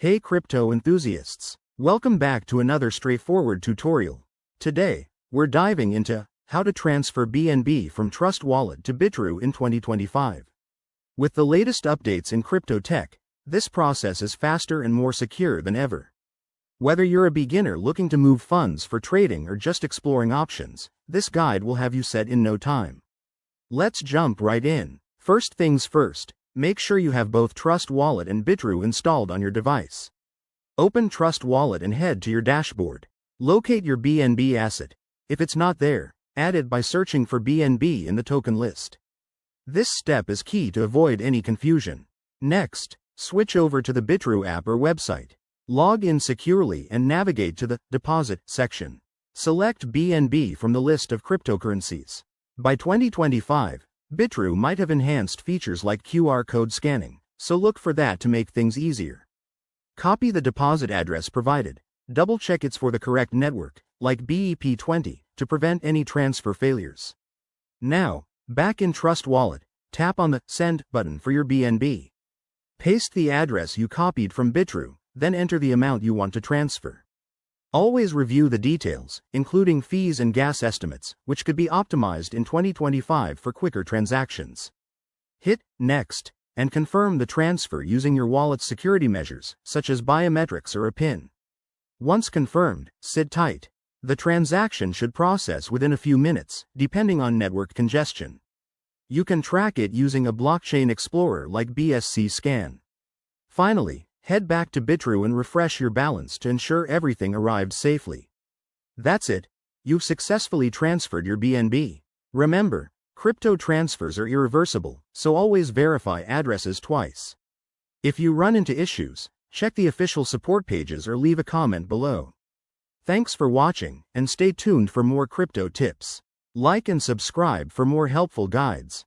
Hey crypto enthusiasts! Welcome back to another straightforward tutorial. Today, we're diving into how to transfer BNB from Trust Wallet to Bitrue in 2025. With the latest updates in crypto tech, this process is faster and more secure than ever. Whether you're a beginner looking to move funds for trading or just exploring options, this guide will have you set in no time. Let's jump right in. First things first, make sure you have both Trust Wallet and Bitrue installed on your device. Open Trust Wallet and head to your dashboard. Locate your BNB asset. If it's not there, add it by searching for BNB in the token list. This step is key to avoid any confusion. Next, switch over to the Bitrue app or website. Log in securely and navigate to the Deposit section. Select BNB from the list of cryptocurrencies. By 2025, Bitrue might have enhanced features like QR code scanning, so look for that to make things easier. Copy the deposit address provided. Double-check it's for the correct network, like BEP20, to prevent any transfer failures. Now, back in Trust Wallet, tap on the Send button for your BNB. Paste the address you copied from Bitrue, then enter the amount you want to transfer. Always review the details, including fees and gas estimates, which could be optimized in 2025 for quicker transactions. Hit Next, and confirm the transfer using your wallet's security measures, such as biometrics or a PIN. Once confirmed, sit tight. The transaction should process within a few minutes, depending on network congestion. You can track it using a blockchain explorer like BSC Scan. Finally, head back to Bitrue and refresh your balance to ensure everything arrived safely. That's it. You've successfully transferred your BNB. Remember, crypto transfers are irreversible, so always verify addresses twice. If you run into issues, check the official support pages or leave a comment below. Thanks for watching, and stay tuned for more crypto tips. Like and subscribe for more helpful guides.